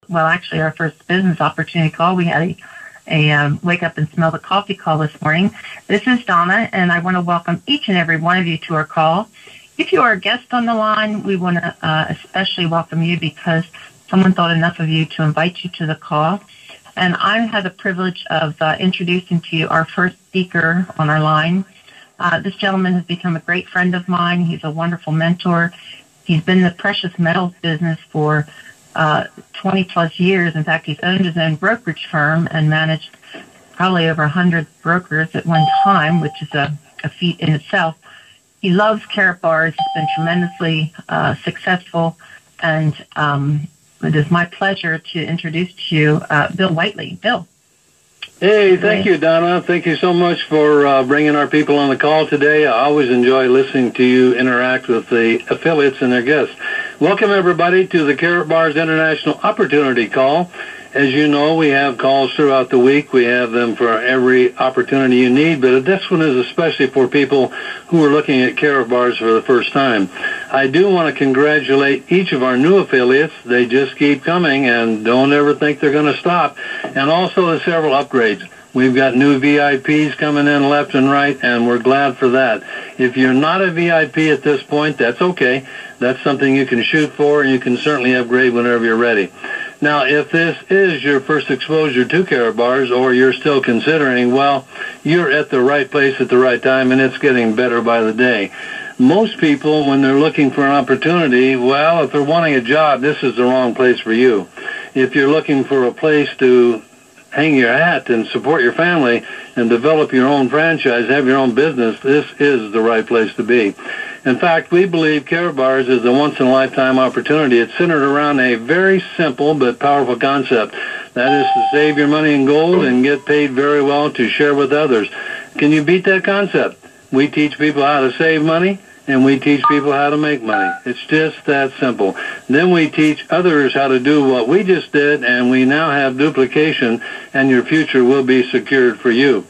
well, actually our first business opportunity call. We had a wake up and smell the coffee call this morning. This is Donna, and I want to welcome each and every one of you to our call. If you are a guest on the line, we want to especially welcome you because someone thought enough of you to invite you to the call. And I had the privilege of introducing to you our first speaker on our line. This gentleman has become a great friend of mine. He's a wonderful mentor. He's been in the precious metals business for 20 plus years. In fact, he's owned his own brokerage firm and managed probably over 100 brokers at one time, which is a feat in itself. He loves Karatbars. He's been tremendously successful, and it is my pleasure to introduce to you Bill Whiteley. Bill. Hey, thank you, Donna. Thank you so much for bringing our people on the call today. I always enjoy listening to you interact with the affiliates and their guests. Welcome, everybody, to the Karatbars International Opportunity Call. As you know, we have calls throughout the week. We have them for every opportunity you need, but this one is especially for people who are looking at Karatbars for the first time. I do want to congratulate each of our new affiliates. They just keep coming, and don't ever think they're going to stop. And also the several upgrades. We've got new VIPs coming in left and right, and we're glad for that. If you're not a VIP at this point, that's okay. That's something you can shoot for, and you can certainly upgrade whenever you're ready. Now, if this is your first exposure to Karatbars, or you're still considering, well, you're at the right place at the right time, and it's getting better by the day. Most people, when they're looking for an opportunity, well, if they're wanting a job, this is the wrong place for you. If you're looking for a place to hang your hat and support your family and develop your own franchise, have your own business, this is the right place to be. In fact, we believe Karatbars is a once-in-a-lifetime opportunity. It's centered around a very simple but powerful concept. That is to save your money in gold and get paid very well to share with others. Can you beat that concept? We teach people how to save money, and we teach people how to make money. It's just that simple. Then we teach others how to do what we just did, and we now have duplication, and your future will be secured for you.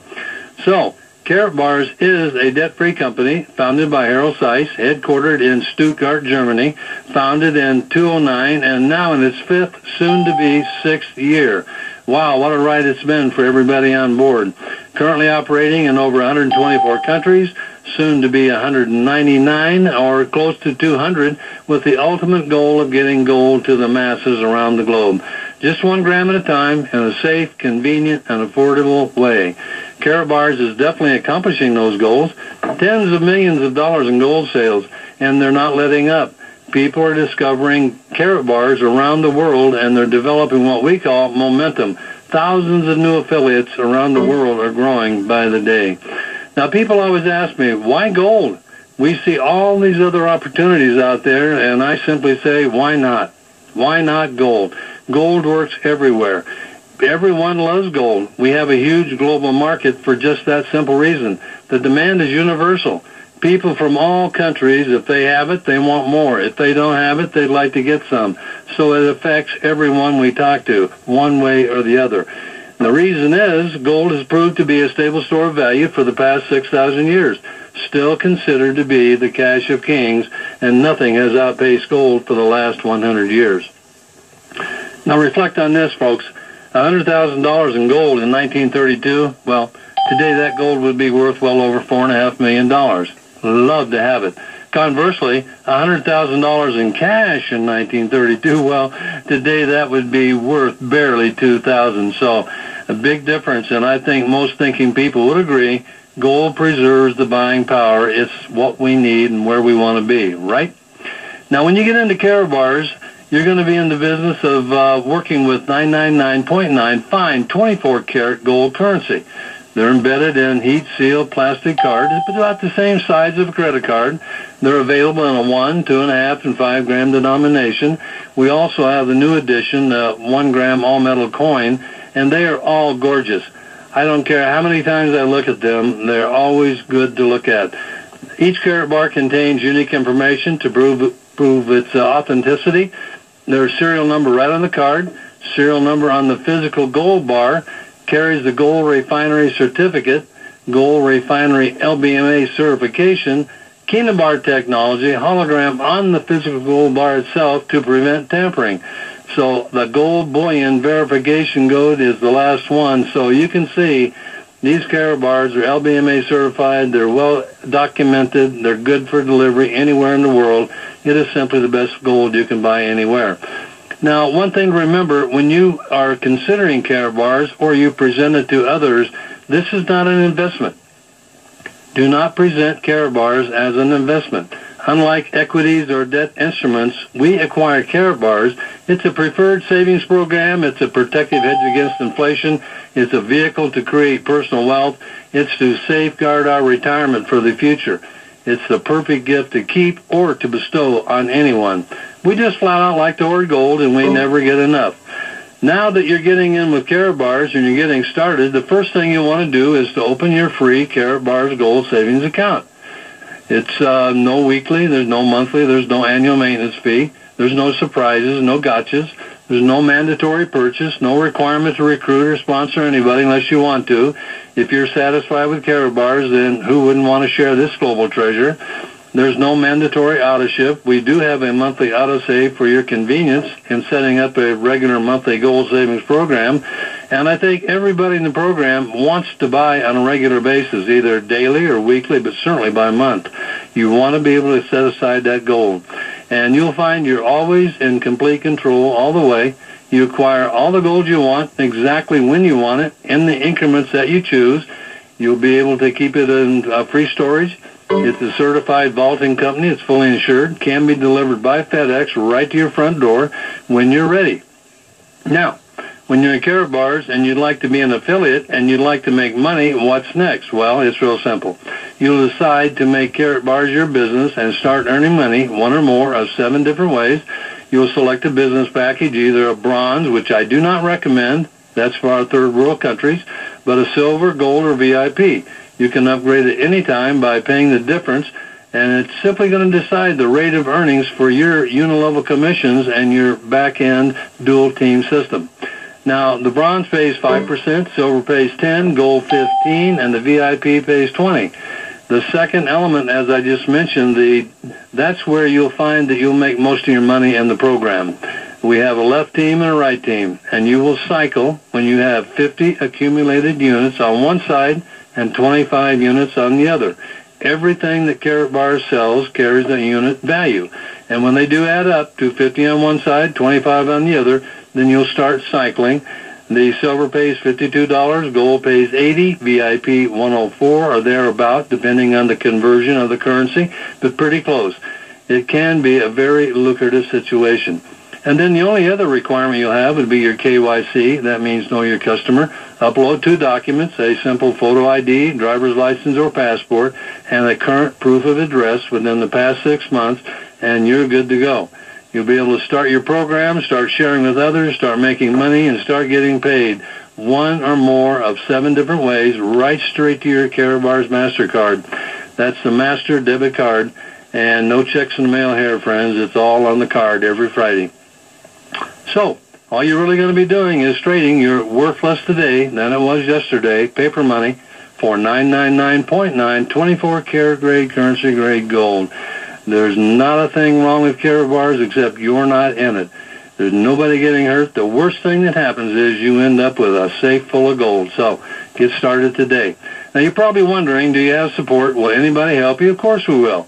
So, Karatbars is a debt-free company founded by Harold Seiss, headquartered in Stuttgart, Germany, founded in 2009, and now in its fifth, soon-to-be sixth year. Wow, what a ride it's been for everybody on board. Currently operating in over 124 countries, soon to be 199 or close to 200, with the ultimate goal of getting gold to the masses around the globe. Just 1 gram at a time in a safe, convenient, and affordable way. Karatbars is definitely accomplishing those goals. Tens of millions of dollars in gold sales, and they're not letting up. People are discovering Karatbars around the world, and they're developing what we call momentum. Thousands of new affiliates around the world are growing by the day. Now, people always ask me, why gold? We see all these other opportunities out there, and I simply say, why not? Why not gold? Gold works everywhere. Everyone loves gold. We have a huge global market for just that simple reason. The demand is universal. People from all countries, if they have it, they want more. If they don't have it, they'd like to get some. So it affects everyone we talk to, one way or the other. The reason is gold has proved to be a stable store of value for the past 6,000 years, still considered to be the cash of kings, and nothing has outpaced gold for the last 100 years. Now reflect on this, folks. $100,000 in gold in 1932, well, today that gold would be worth well over $4.5 million. Love to have it. Conversely, $100,000 in cash in 1932, well, today that would be worth barely $2,000. So a big difference, and I think most thinking people would agree, gold preserves the buying power. It's what we need and where we want to be, right? Now, when you get into Karatbars, you're going to be in the business of working with 999.9 fine 24-karat gold currency. They're embedded in heat-sealed plastic cards, about the same size of a credit card. They're available in a 1, 2.5, and 5 gram denomination. We also have the new edition, 1 gram all-metal coin, and they are all gorgeous. I don't care how many times I look at them, they're always good to look at. Each Karatbar contains unique information to prove its authenticity. There's serial number right on the card, serial number on the physical gold bar, carries the gold refinery certificate, gold refinery LBMA certification, Kinabar technology, hologram on the physical gold bar itself to prevent tampering. So the gold bullion verification code is the last one. So you can see these Karatbars are LBMA certified. They're well documented. They're good for delivery anywhere in the world. It is simply the best gold you can buy anywhere. Now, one thing to remember, when you are considering Karatbars or you present it to others, this is not an investment. Do not present Karatbars as an investment. Unlike equities or debt instruments, we acquire Karatbars. It's a preferred savings program. It's a protective hedge against inflation. It's a vehicle to create personal wealth. It's to safeguard our retirement for the future. It's the perfect gift to keep or to bestow on anyone. We just flat out like to hoard gold, and we never get enough. Now that you're getting in with Karatbars and you're getting started, the first thing you want to do is to open your free Karatbars Gold Savings account. It's no weekly, there's no monthly, there's no annual maintenance fee, there's no surprises, no gotchas, there's no mandatory purchase, no requirement to recruit or sponsor anybody unless you want to. If you're satisfied with Karatbars, then who wouldn't want to share this global treasure? There's no mandatory auto-ship. We do have a monthly auto-save for your convenience in setting up a regular monthly gold savings program. And I think everybody in the program wants to buy on a regular basis, either daily or weekly, but certainly by month. You want to be able to set aside that gold. And you'll find you're always in complete control all the way. You acquire all the gold you want exactly when you want it in the increments that you choose. You'll be able to keep it in free storage. It's a certified vaulting company. It's fully insured. Can be delivered by FedEx right to your front door when you're ready. Now, when you're in Karatbars and you'd like to be an affiliate and you'd like to make money, what's next? Well, it's real simple. You'll decide to make Karatbars your business and start earning money one or more of 7 different ways. You'll select a business package, either a bronze, which I do not recommend. That's for our third world countries, but a silver, gold, or VIP. You can upgrade at any time by paying the difference, and it's simply going to decide the rate of earnings for your unilevel commissions and your back-end dual-team system. Now, the bronze pays 5%, silver pays 10%, gold 15%, and the VIP pays 20%. The second element, as I just mentioned, that's where you'll find that you'll make most of your money in the program. We have a left team and a right team, and you will cycle when you have 50 accumulated units on one side and 25 units on the other. Everything that Karatbars sells carries a unit value. And when they do add up to 50 on one side, 25 on the other, then you'll start cycling. The silver pays $52, gold pays $80, VIP $104 or thereabout, depending on the conversion of the currency, but pretty close. It can be a very lucrative situation. And then the only other requirement you'll have would be your KYC. That means know your customer. Upload 2 documents, a simple photo ID, driver's license or passport, and a current proof of address within the past 6 months, and you're good to go. You'll be able to start your program, start sharing with others, start making money, and start getting paid 1 or more of 7 different ways right straight to your Karatbars MasterCard. That's the Master Debit Card, and no checks in the mail here, friends. It's all on the card every Friday. So, all you're really going to be doing is trading your worth less today than it was yesterday, paper money, for 999.9 24-karat grade, currency grade gold. There's not a thing wrong with Karatbars except you're not in it. There's nobody getting hurt. The worst thing that happens is you end up with a safe full of gold. So, get started today. Now, you're probably wondering, do you have support? Will anybody help you? Of course we will.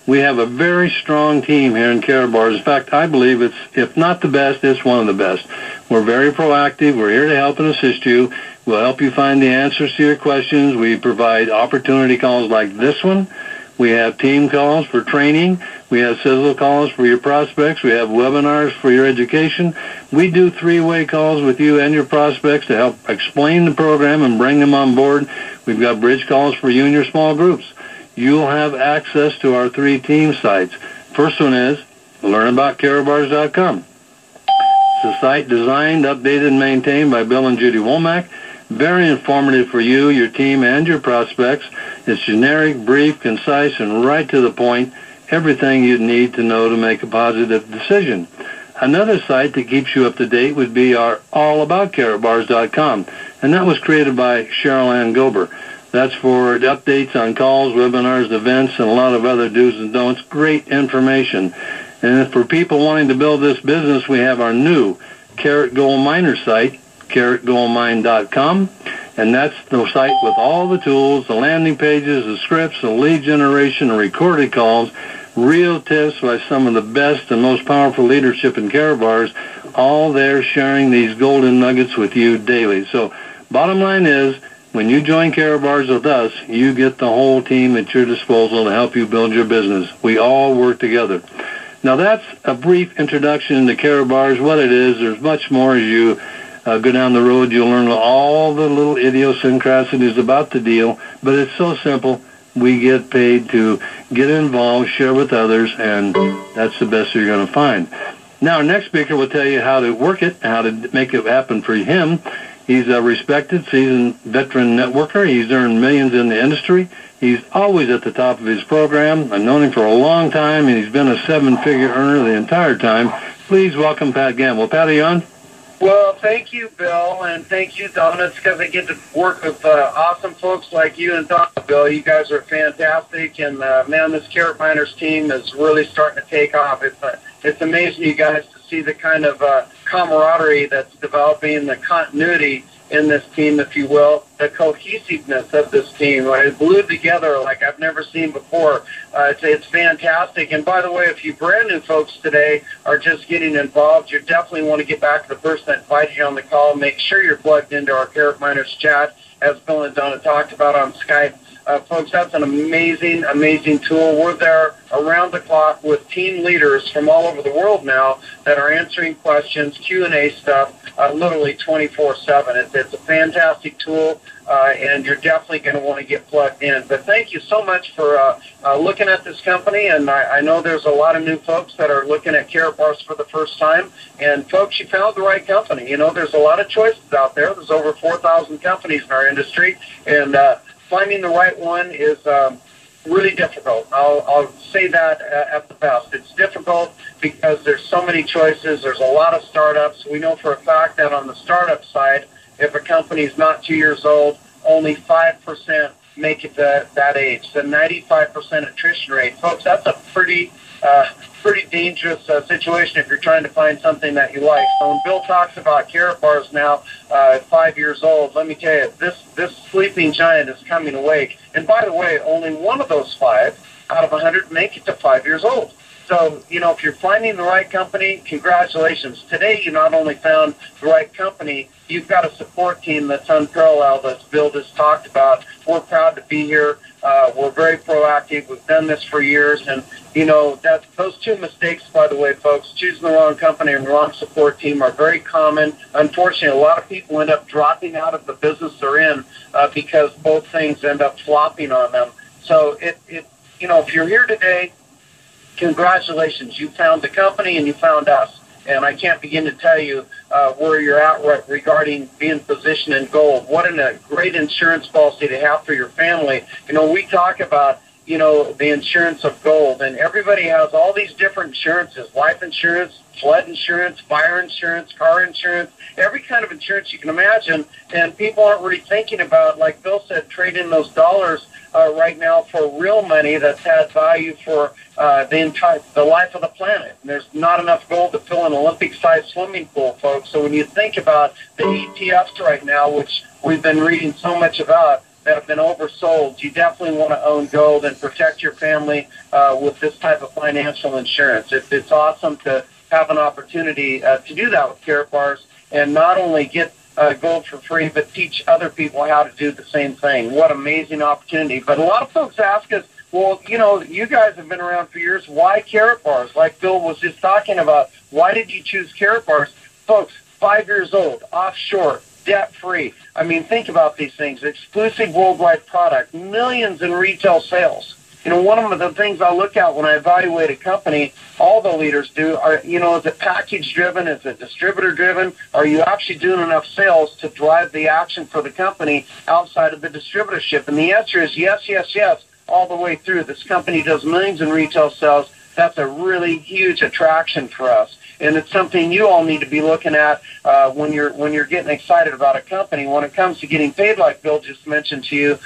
We have a very strong team here in Karatbars. In fact, I believe it's, if not the best, it's one of the best. We're very proactive. We're here to help and assist you. We'll help you find the answers to your questions. We provide opportunity calls like this one. We have team calls for training. We have sizzle calls for your prospects. We have webinars for your education. We do 3-way calls with you and your prospects to help explain the program and bring them on board. We've got bridge calls for you and your small groups. You'll have access to our 3 team sites. First one is learnaboutkaratbars.com. It's a site designed, updated, and maintained by Bill and Judy Womack. Very informative for you, your team, and your prospects. It's generic, brief, concise, and right to the point. Everything you'd need to know to make a positive decision. Another site that keeps you up to date would be our allaboutkaratbars.com, and that was created by Cheryl Ann Gober. That's for updates on calls, webinars, events, and a lot of other do's and don'ts. Great information. And for people wanting to build this business, we have our new Carrot Gold Miner site, carrotgoldmine.com, and that's the site with all the tools, the landing pages, the scripts, the lead generation, the recorded calls, real tips by some of the best and most powerful leadership in Karatbars, all there sharing these golden nuggets with you daily. So bottom line is, when you join Karatbars with us, you get the whole team at your disposal to help you build your business. We all work together. Now that's a brief introduction into Karatbars, what it is. There's much more as you go down the road. You'll learn all the little idiosyncrasies about the deal, but it's so simple. We get paid to get involved, share with others, and that's the best you're going to find. Now, our next speaker will tell you how to work it, how to make it happen for him. He's a respected, seasoned veteran networker. He's earned millions in the industry. He's always at the top of his program. I've known him for a long time, and he's been a seven-figure earner the entire time. Please welcome Pat Gamble. Pat, are you on? Well, thank you, Bill, and thank you, Donna. It's because I get to work with awesome folks like you and Donna, Bill. You guys are fantastic, and, man, this Carrot Miners team is really starting to take off. It's amazing, you guys, to see the kind of camaraderie that's developing, the continuity in this team, if you will, the cohesiveness of this team. Right? It's glued together like I've never seen before. It's fantastic. And by the way, if you brand new folks today are just getting involved, you definitely want to get back to the person that invited you on the call. Make sure you're plugged into our Carrot Miners chat, as Bill and Donna talked about on Skype. Folks, that's an amazing, amazing tool. We're there around the clock with team leaders from all over the world now that are answering questions, Q&A stuff, literally 24/7. It's a fantastic tool, and you're definitely going to want to get plugged in. But thank you so much for looking at this company, and I know there's a lot of new folks that are looking at Karatbars for the first time. And folks, you found the right company. You know, there's a lot of choices out there. There's over 4,000 companies in our industry, and finding the right one is really difficult. I'll say that at the best. It's difficult because there's so many choices. There's a lot of startups. We know for a fact that on the startup side, if a company is not 2 years old, only 5% make it that age. The 95% attrition rate. Folks, that's a pretty dangerous situation if you're trying to find something that you like. So when Bill talks about Karatbars now at 5 years old, let me tell you, this sleeping giant is coming awake. And by the way, only one of those 5 out of 100 make it to 5 years old. So, you know, if you're finding the right company, congratulations. Today, you not only found the right company, you've got a support team that's unparalleled, as Bill just talked about. We're proud to be here. We're very proactive. We've done this for years. And, you know, those 2 mistakes, by the way, folks, choosing the wrong company and the wrong support team are very common. Unfortunately, a lot of people end up dropping out of the business they're in because both things end up flopping on them. So, you know, if you're here today, congratulations. You found the company and you found us. And I can't begin to tell you where you're at regarding being positioned in gold. What a great insurance policy to have for your family. You know, we talk about, you know, the insurance of gold, and everybody has all these different insurances: life insurance, flood insurance, fire insurance, car insurance, every kind of insurance you can imagine. And people aren't really thinking about, like Bill said, trading those dollars right now for real money that's had value for the life of the planet. And there's not enough gold to fill an Olympic-sized swimming pool, folks. So when you think about the ETFs right now, which we've been reading so much about, that have been oversold, you definitely want to own gold and protect your family with this type of financial insurance. It's awesome to have an opportunity to do that with Karatbars and not only get gold for free, but teach other people how to do the same thing. What amazing opportunity. But a lot of folks ask us, well, you know, you guys have been around for years. Why Karatbars? Like Bill was just talking about, why did you choose Karatbars? Folks, 5 years old, offshore, debt-free. I mean, think about these things. Exclusive worldwide product, millions in retail sales. You know, one of the things I look at when I evaluate a company, all the leaders do, are, you know, is it package-driven? Is it distributor-driven? Are you actually doing enough sales to drive the action for the company outside of the distributorship? And the answer is yes, yes, yes, all the way through. This company does millions in retail sales. That's a really huge attraction for us. and it's something you all need to be looking at when you're getting excited about a company. When it comes to getting paid, like Bill just mentioned to you,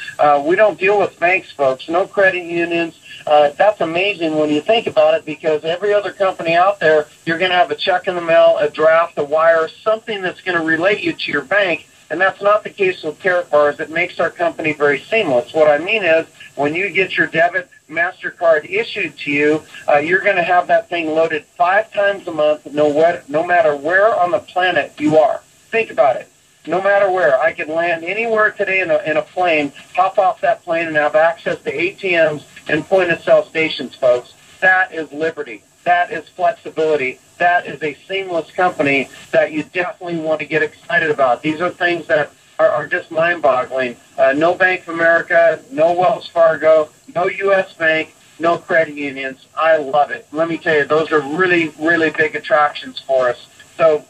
we don't deal with banks, folks. No credit unions. That's amazing when you think about it, because every other company out there, you're going to have a check in the mail, a draft, a wire, something that's going to relate you to your bank. And that's not the case with Karatbars. It makes our company very seamless. What I mean is, when you get your debit MasterCard issued to you, you're going to have that thing loaded 5 times a month, no matter where on the planet you are. Think about it. No matter where. I could land anywhere today in a plane, hop off that plane, and have access to ATMs and point-of-sale stations, folks. That is liberty. That is flexibility. That is a seamless company that you definitely want to get excited about. These are things that are just mind-boggling. No Bank of America, no Wells Fargo, no U.S. Bank, no credit unions. I love it. Let me tell you, those are really, really big attractions for us. So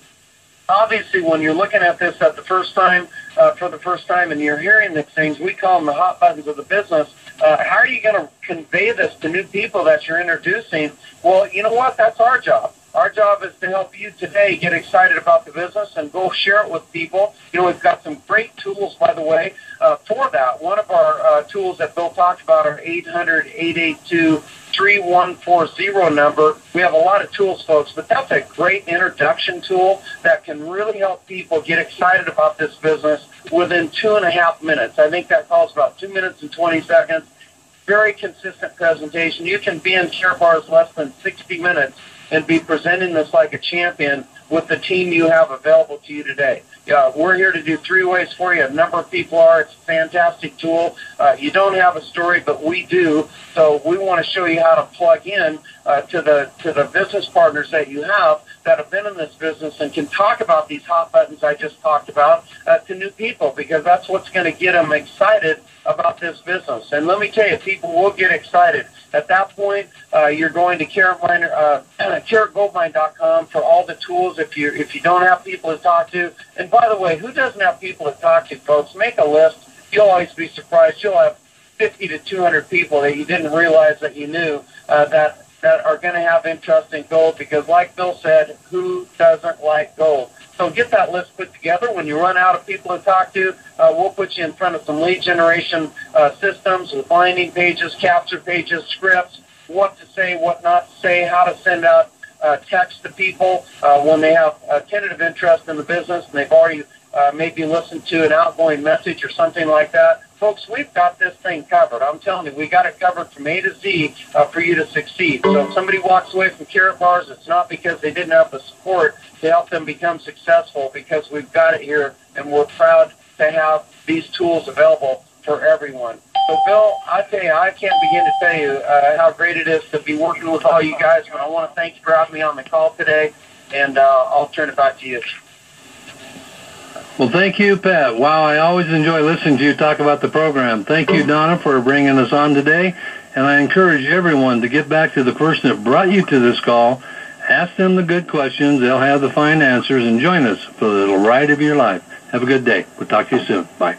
obviously, when you're looking at this for the first time, and you're hearing these things, we call them the hot buttons of the business. How are you going to convey this to new people that you're introducing? Well, you know what? That's our job. Our job is to help you today get excited about the business and go share it with people. You know, we've got some great tools, by the way, for that. One of our tools that Bill talked about, our 800-882-3140 number. We have a lot of tools, folks, but that's a great introduction tool that can really help people get excited about this business within 2.5 minutes. I think that calls about 2 minutes and 20 seconds. Very consistent presentation. You can be in Karatbars less than 60 minutes and be presenting this like a champion with the team you have available to you today. We're here to do 3 ways for you. A number of people are. It's a fantastic tool. You don't have a story, but we do. So we want to show you how to plug in to the business partners that you have that have been in this business and can talk about these hot buttons I just talked about to new people, because that's what's going to get them excited about this business. And let me tell you, people will get excited. At that point, you're going to karatgoldmine.com for all the tools if you don't have people to talk to. And by the way, who doesn't have people to talk to, folks? Make a list. You'll always be surprised. You'll have 50 to 200 people that you didn't realize that you knew that are going to have interest in gold, because like Bill said, who doesn't like gold? So get that list put together. When you run out of people to talk to, we'll put you in front of some lead generation systems with landing pages, capture pages, scripts, what to say, what not to say, how to send out text to people when they have a tentative interest in the business and they've already maybe listened to an outgoing message or something like that. Folks, we've got this thing covered. I'm telling you, we got it covered from A to Z for you to succeed. So if somebody walks away from Karatbars, it's not because they didn't have the support to help them become successful, because we've got it here, and we're proud to have these tools available for everyone. So, Bill, I tell you, I can't begin to tell you how great it is to be working with all you guys, but I want to thank you for having me on the call today, and I'll turn it back to you. Well, thank you, Pat. Wow, I always enjoy listening to you talk about the program. Thank you, Donna, for bringing us on today. And I encourage everyone to get back to the person that brought you to this call. Ask them the good questions. They'll have the fine answers. And join us for the little ride of your life. Have a good day. We'll talk to you soon. Bye.